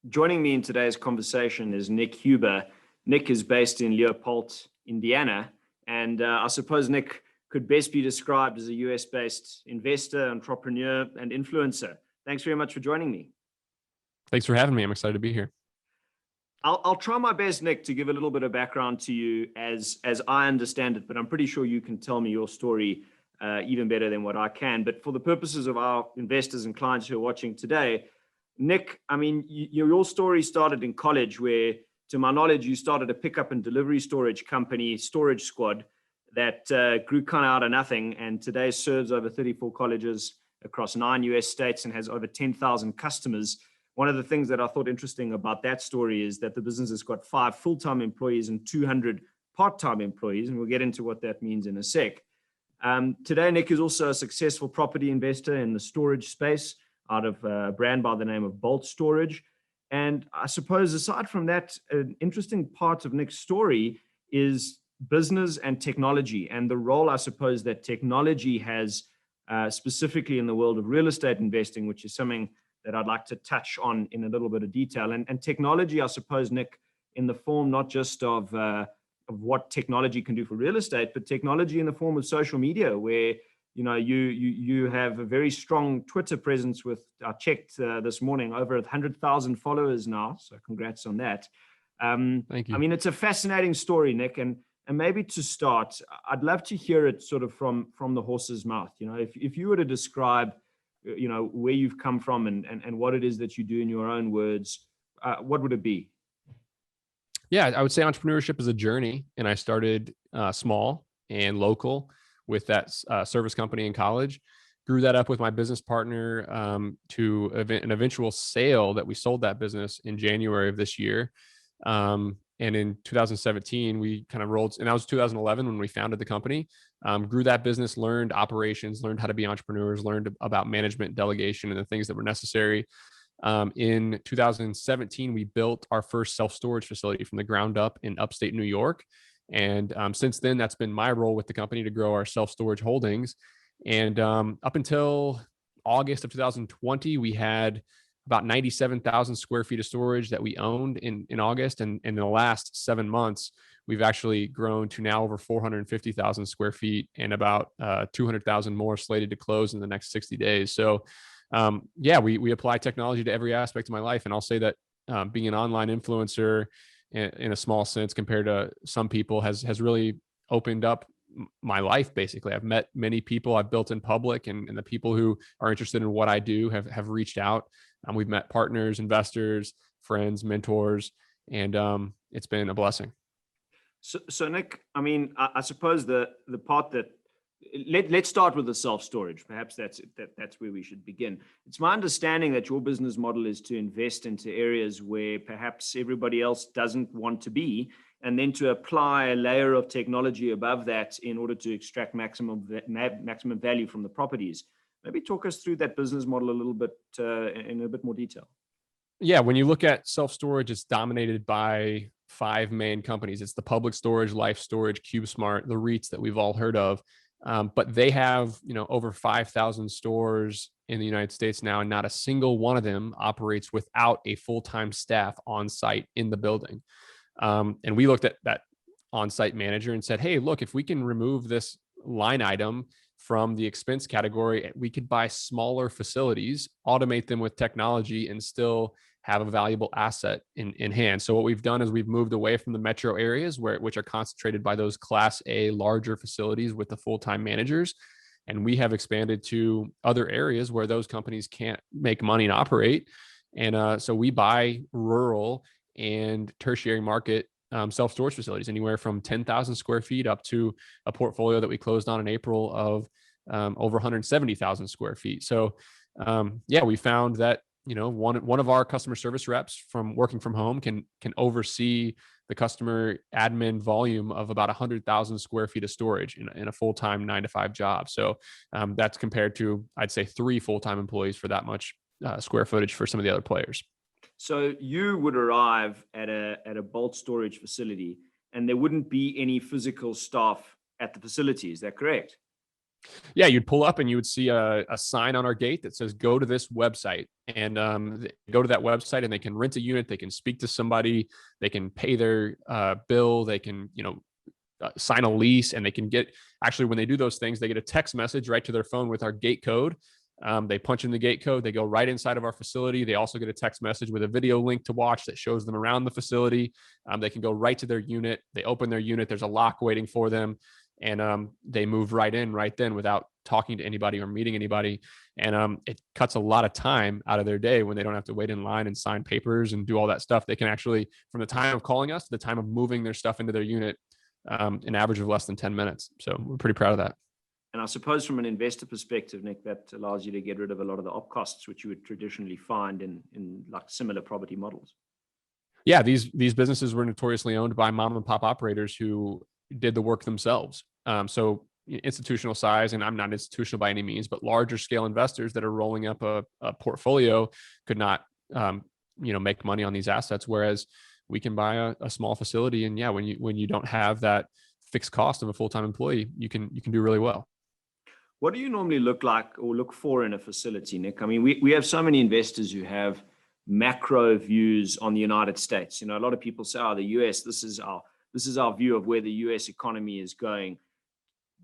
Joining me in today's conversation is Nick Huber. Nick is based in Leopold, Indiana, and I suppose Nick could best be described as a US-based investor, entrepreneur, and influencer. Thanks very much for joining me. Thanks for having me. I'm excited to be here. I'll try my best, Nick, to give a little bit of background to you as I understand it, but I'm pretty sure you can tell me your story even better than what I can. But for the purposes of our investors and clients who are watching today, Nick, I mean, your story started in college where, to my knowledge, you started a pickup and delivery storage company, Storage Squad, that grew kind of out of nothing and today serves over 34 colleges across 9 US states and has over 10,000 customers. One of the things that I thought interesting about that story is that the business has got 5 full-time employees and 200 part-time employees, and we'll get into what that means in a sec. Today, Nick is also a successful property investor in the storage space out of a brand by the name of Bolt Storage. And I suppose aside from that, an interesting part of Nick's story is business and technology and the role, I suppose, that technology has specifically in the world of real estate investing, which is something that I'd like to touch on in a little bit of detail. And technology, I suppose, Nick, in the form not just of what technology can do for real estate, but technology in the form of social media, where you have a very strong Twitter presence with, I checked this morning, over 100,000 followers now. So congrats on that. Thank you. I mean, it's a fascinating story, Nick. And maybe to start, I'd love to hear it sort of from the horse's mouth. If you were to describe, where you've come from and what it is that you do in your own words, what would it be? Yeah, I would say entrepreneurship is a journey. And I started small and local with that service company in college, grew that up with my business partner to an eventual sale that we sold that business in January of this year. And in 2017, we kind of rolled, and that was 2011 when we founded the company, grew that business, learned operations, learned how to be entrepreneurs, learned about management, delegation, and the things that were necessary. In 2017, we built our first self-storage facility from the ground up in upstate New York. And since then, that's been my role with the company to grow our self-storage holdings. And up until August of 2020, we had about 97,000 square feet of storage that we owned in August. And in the last 7 months, we've actually grown to now over 450,000 square feet and about 200,000 more slated to close in the next 60 days. So we apply technology to every aspect of my life. And I'll say that being an online influencer in a small sense compared to some people has really opened up my life. Basically, I've met many people I've built in public, and the people who are interested in what I do have reached out. We've met partners, investors, friends, mentors, and it's been a blessing. So Nick, I mean, I suppose the part that let's start with the self-storage. Perhaps that's where we should begin. It's my understanding that your business model is to invest into areas where perhaps everybody else doesn't want to be, and then to apply a layer of technology above that in order to extract maximum value from the properties. Maybe talk us through that business model a little bit in a bit more detail. Yeah, when you look at self-storage, it's dominated by 5 main companies. It's the Public Storage, Life Storage, CubeSmart, the REITs that we've all heard of. But they have, over 5,000 stores in the United States now, and not a single one of them operates without a full-time staff on site in the building. And we looked at that on-site manager and said, hey, look, if we can remove this line item from the expense category, we could buy smaller facilities, automate them with technology, and still have a valuable asset in hand. So what we've done is we've moved away from the metro areas which are concentrated by those Class A larger facilities with the full-time managers. And we have expanded to other areas where those companies can't make money and operate. And so we buy rural and tertiary market self-storage facilities, anywhere from 10,000 square feet up to a portfolio that we closed on in April of over 170,000 square feet. So we found that one of our customer service reps from working from home can oversee the customer admin volume of about 100,000 square feet of storage in a full-time 9-to-5 job. So that's compared to, I'd say, 3 full-time employees for that much square footage for some of the other players. So you would arrive at a Bolt storage facility and there wouldn't be any physical staff at the facility. Is that correct? Yeah, you'd pull up and you would see a sign on our gate that says, go to this website. And go to that website and they can rent a unit. They can speak to somebody. They can pay their bill. They can, sign a lease, and they can get, actually, when they do those things, they get a text message right to their phone with our gate code. They punch in the gate code. They go right inside of our facility. They also get a text message with a video link to watch that shows them around the facility. They can go right to their unit. They open their unit. There's a lock waiting for them. And they move right in right then without talking to anybody or meeting anybody. And it cuts a lot of time out of their day when they don't have to wait in line and sign papers and do all that stuff. They can actually, from the time of calling us to the time of moving their stuff into their unit, an average of less than 10 minutes. So we're pretty proud of that. And I suppose from an investor perspective, Nick, that allows you to get rid of a lot of the op costs, which you would traditionally find in like similar property models. Yeah, these businesses were notoriously owned by mom and pop operators who did the work themselves. So institutional size, and I'm not institutional by any means, but larger scale investors that are rolling up a portfolio could not, make money on these assets. Whereas we can buy a small facility, and yeah, when you don't have that fixed cost of a full-time employee, you can do really well. What do you normally look for in a facility, Nick? I mean, we have so many investors who have macro views on the United States. A lot of people say, "Oh, the US, this is our view of where the US economy is going."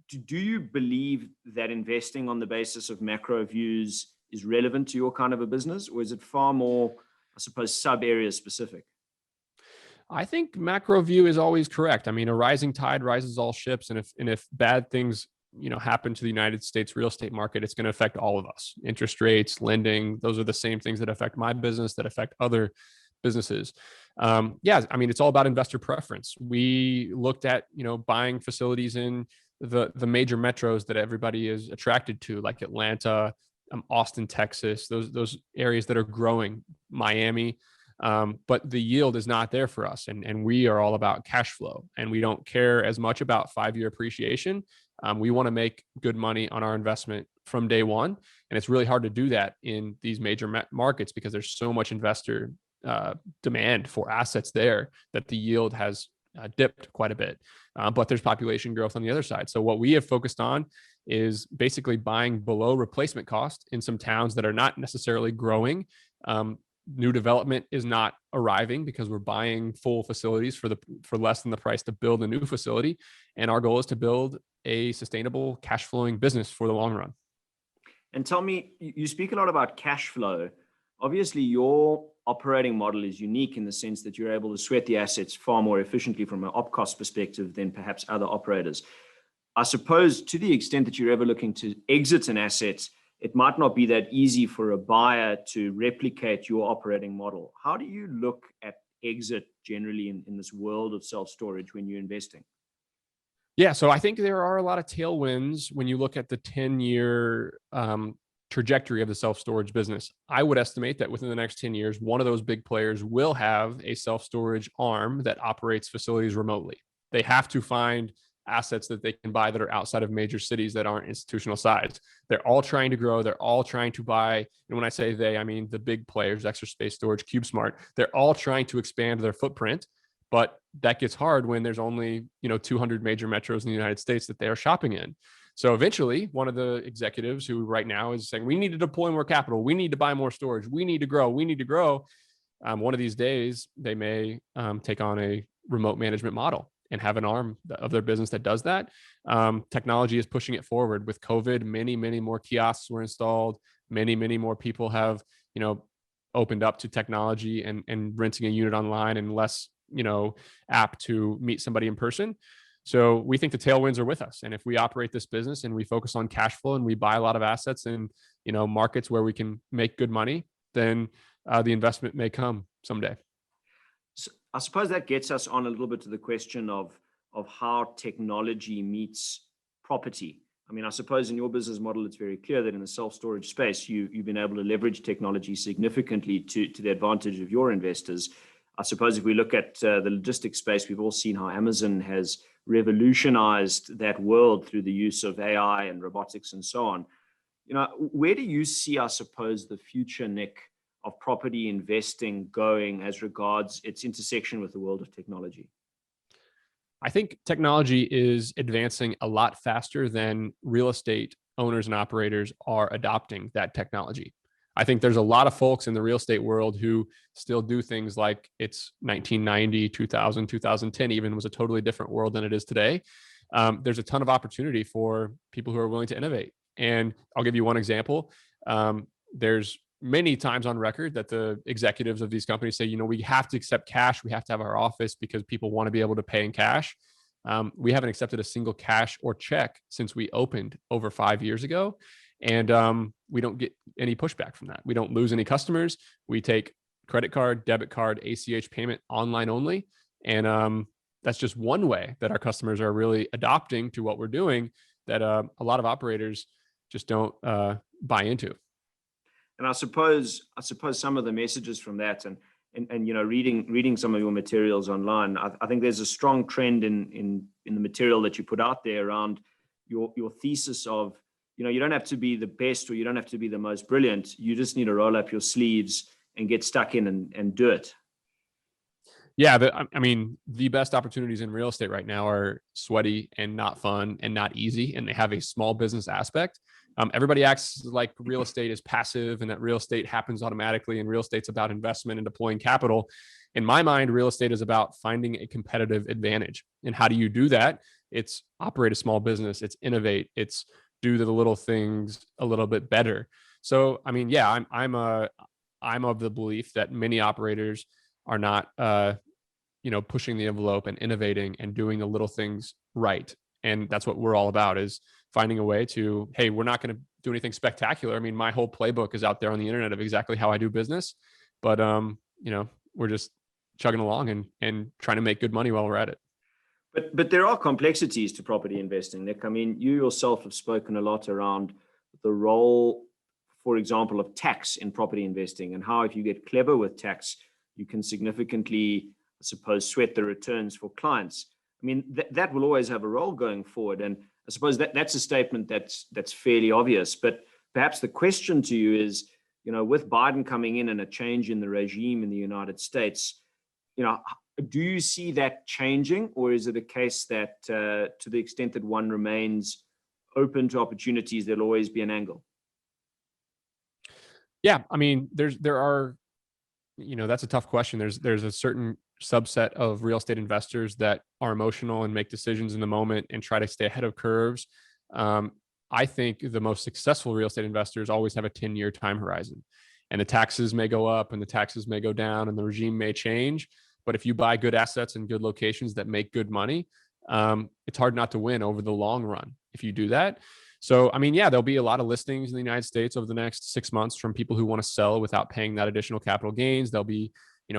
Do you believe that investing on the basis of macro views is relevant to your kind of a business, or is it far more, I suppose, sub-area specific? I think macro view is always correct. I mean, a rising tide rises all ships, and if bad things happen to the United States real estate market, it's going to affect all of us. Interest rates, lending, those are the same things that affect my business, that affect other businesses. Yeah, I mean, it's all about investor preference. We looked at buying facilities in the major metros that everybody is attracted to, like Atlanta, Austin, Texas, those areas that are growing, Miami. But the yield is not there for us. And we are all about cash flow, and we don't care as much about 5-year appreciation. We want to make good money on our investment from day one. And it's really hard to do that in these major markets because there's so much investor demand for assets there that the yield has dipped quite a bit. But there's population growth on the other side. So what we have focused on is basically buying below replacement cost in some towns that are not necessarily growing. New development is not arriving because we're buying full facilities for less than the price to build a new facility. And our goal is to build a sustainable cash flowing business for the long run. And tell me, you speak a lot about cash flow. Obviously, your operating model is unique in the sense that you're able to sweat the assets far more efficiently from an op cost perspective than perhaps other operators. I suppose to the extent that you're ever looking to exit an asset, it might not be that easy for a buyer to replicate your operating model. How do you look at exit generally in this world of self-storage when you're investing? Yeah, so I think there are a lot of tailwinds when you look at the 10-year trajectory of the self-storage business. I would estimate that within the next 10 years, one of those big players will have a self-storage arm that operates facilities remotely. They have to find assets that they can buy that are outside of major cities that aren't institutional size. They're all trying to grow. They're all trying to buy. And when I say they, I mean the big players, Extra Space Storage, CubeSmart. They're all trying to expand their footprint. But that gets hard when there's only 200 major metros in the United States that they are shopping in. So eventually, one of the executives who right now is saying, we need to deploy more capital. We need to buy more storage. We need to grow. We need to grow. One of these days, they may take on a remote management model and have an arm of their business that does that. Technology is pushing it forward. With COVID, many, many more kiosks were installed. Many, many more people have, opened up to technology and renting a unit online and less, apt to meet somebody in person. So we think the tailwinds are with us. And if we operate this business and we focus on cash flow and we buy a lot of assets in, markets where we can make good money, then the investment may come someday. So I suppose that gets us on a little bit to the question of how technology meets property. I mean, I suppose in your business model, it's very clear that in the self-storage space, you've been able to leverage technology significantly to the advantage of your investors. I suppose if we look at the logistics space, we've all seen how Amazon has revolutionized that world through the use of AI and robotics and so on. Where do you see, I suppose, the future, Nick, of property investing going as regards its intersection with the world of technology? I think technology is advancing a lot faster than real estate owners and operators are adopting that technology. I think there's a lot of folks in the real estate world who still do things like it's 1990, 2000, 2010 even was a totally different world than it is today. There's a ton of opportunity for people who are willing to innovate. And I'll give you one example. There's many times on record that the executives of these companies say, we have to accept cash. We have to have our office because people want to be able to pay in cash. We haven't accepted a single cash or check since we opened over 5 years ago. And we don't get any pushback from that. We don't lose any customers. We take credit card, debit card, ACH payment online only. And that's just one way that our customers are really adopting to what we're doing that a lot of operators just don't buy into. And I suppose some of the messages from that and reading some of your materials online, I think there's a strong trend in the material that you put out there around your thesis of, you don't have to be the best or you don't have to be the most brilliant. You just need to roll up your sleeves and get stuck in and do it. Yeah, the best opportunities in real estate right now are sweaty and not fun and not easy, and they have a small business aspect. Everybody acts like real estate is passive and that real estate happens automatically, and real estate's about investment and deploying capital. In my mind, real estate is about finding a competitive advantage. And how do you do that? It's operate a small business, it's innovate, it's do the little things a little bit better. So, I'm of the belief that many operators are not, pushing the envelope and innovating and doing the little things right. And that's what we're all about, is finding a way to, hey, we're not going to do anything spectacular. My whole playbook is out there on the internet of exactly how I do business, but, we're just chugging along and trying to make good money while we're at it. But there are complexities to property investing, Nick. You yourself have spoken a lot around the role, for example, of tax in property investing, and how if you get clever with tax, you can significantly, I suppose, sweat the returns for clients. That will always have a role going forward. And I suppose that's a statement that's fairly obvious. But perhaps the question to you is, with Biden coming in and a change in the regime in the United States, do you see that changing, or is it a case that to the extent that one remains open to opportunities, there'll always be an angle? Yeah, there are, that's a tough question. There's a certain subset of real estate investors that are emotional and make decisions in the moment and try to stay ahead of curves. I think the most successful real estate investors always have a 10-year time horizon, and the taxes may go up and the taxes may go down and the regime may change. But if you buy good assets in good locations that make good money, it's hard not to win over the long run if you do that. So, there'll be a lot of listings in the United States over the next 6 months from people who want to sell without paying that additional capital gains. There'll be,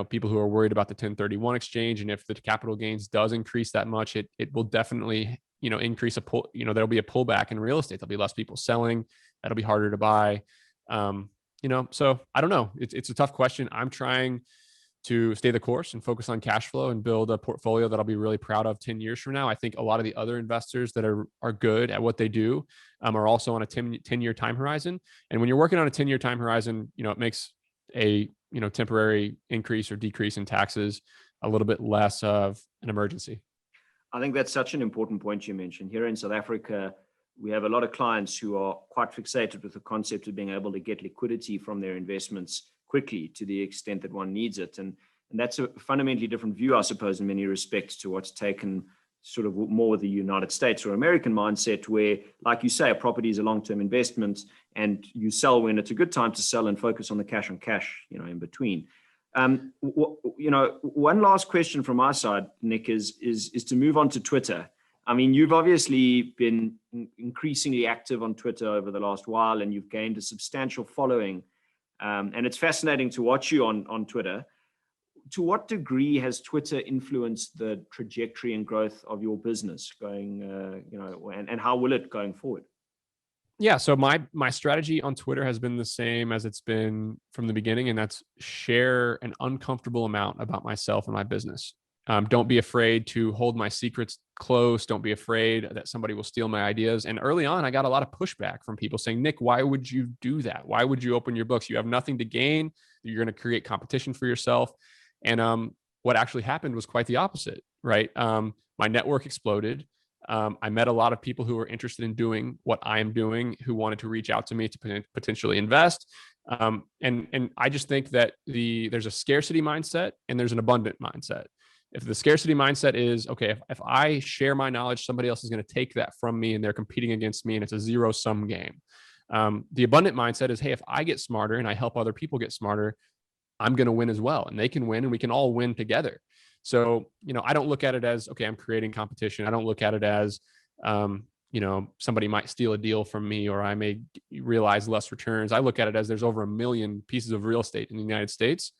people who are worried about the 1031 exchange. And if the capital gains does increase that much, it will definitely, increase there'll be a pullback in real estate. There'll be less people selling. That'll be harder to buy. So I don't know. It's a tough question. I'm trying to stay the course and focus on cash flow and build a portfolio that I'll be really proud of 10 years from now. I think a lot of the other investors that are good at what they do are also on a 10-year time horizon. And when you're working on a 10-year time horizon, it makes a, temporary increase or decrease in taxes a little bit less of an emergency. I think that's such an important point you mentioned. Here in South Africa, we have a lot of clients who are quite fixated with the concept of being able to get liquidity from their investments quickly to the extent that one needs it. And that's a fundamentally different view, I suppose, in many respects to what's taken sort of more the United States or American mindset, where, like you say, a property is a long-term investment and you sell when it's a good time to sell and focus on the cash on cash, in between. One last question from my side, Nick, is to move on to Twitter. You've obviously been increasingly active on Twitter over the last while, and you've gained a substantial following. And it's fascinating to watch you on Twitter. To what degree has Twitter influenced the trajectory and growth of your business going, and how will it going forward? Yeah. So my strategy on Twitter has been the same as it's been from the beginning, and that's share an uncomfortable amount about myself and my business. Don't be afraid to hold my secrets close. Don't be afraid that somebody will steal my ideas. And early on, I got a lot of pushback from people saying, Nick, why would you do that? Why would you open your books? You have nothing to gain. You're going to create competition for yourself. And what actually happened was quite the opposite, right? my network exploded. I met a lot of people who were interested in doing what I am doing, who wanted to reach out to me to potentially invest. And I just think that there's a scarcity mindset and there's an abundant mindset. If the scarcity mindset is, okay, if I share my knowledge, somebody else is going to take that from me and they're competing against me and it's a zero-sum game. The abundant mindset is, hey, if I get smarter and I help other people get smarter, I'm going to win as well. And they can win and we can all win together. So, I don't look at it as, okay, I'm creating competition. I don't look at it as, somebody might steal a deal from me or I may realize less returns. I look at it as there's over 1 million pieces of real estate in the United States.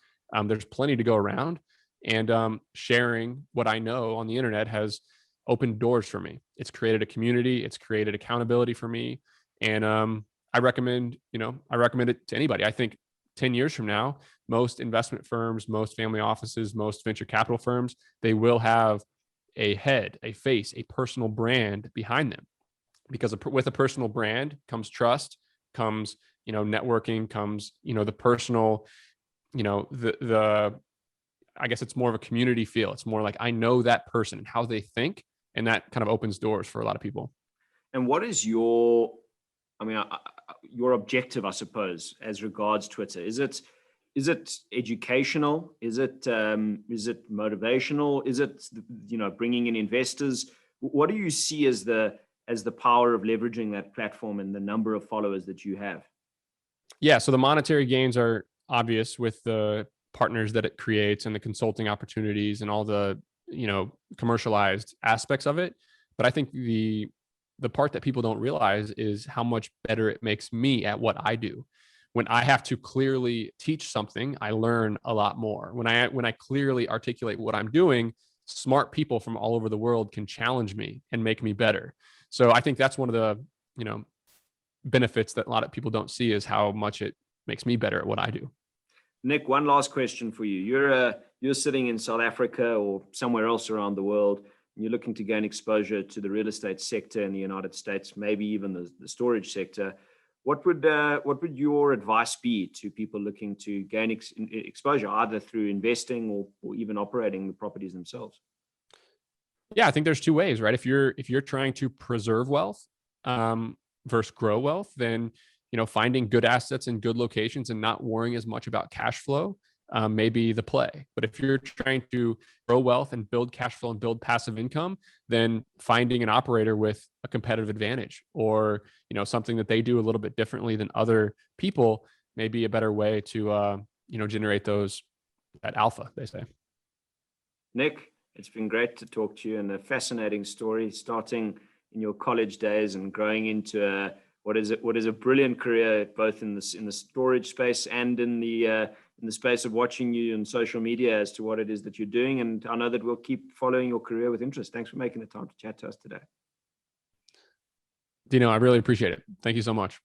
There's plenty to go around. And sharing what I know on the internet has opened doors for me. It's created a community. It's created accountability for me. And I recommend it to anybody. I think 10 years from now, most investment firms, most family offices, most venture capital firms, they will have a head, a face, a personal brand behind them. Because with a personal brand comes trust, comes, networking, comes, the personal, I guess it's more of a community feel. It's more like I know that person and how they think, and that kind of opens doors for a lot of people. And what is your objective, I suppose, as regards Twitter? Is it educational? Is it motivational? Is it, bringing in investors? What do you see as the power of leveraging that platform and the number of followers that you have? Yeah. So the monetary gains are obvious with the partners that it creates and the consulting opportunities and all the, commercialized aspects of it. But I think the part that people don't realize is how much better it makes me at what I do. When I have to clearly teach something, I learn a lot more. When I clearly articulate what I'm doing, smart people from all over the world can challenge me and make me better. So I think that's one of the, benefits that a lot of people don't see is how much it makes me better at what I do. Nick, one last question for you. You're sitting in South Africa or somewhere else around the world, and you're looking to gain exposure to the real estate sector in the United States, maybe even the storage sector. What would your advice be to people looking to gain exposure, either through investing or even operating the properties themselves? Yeah, I think there's two ways, right? If you're trying to preserve wealth versus grow wealth, then finding good assets in good locations and not worrying as much about cash flow may be the play. But if you're trying to grow wealth and build cash flow and build passive income, then finding an operator with a competitive advantage or something that they do a little bit differently than other people may be a better way to generate that alpha, they say. Nick, it's been great to talk to you, and a fascinating story, starting in your college days and growing into what is a brilliant career, both in the storage space and in the space of watching you on social media as to what it is that you're doing. And I know that we'll keep following your career with interest. Thanks for making the time to chat to us today. Dino, I really appreciate it. Thank you so much.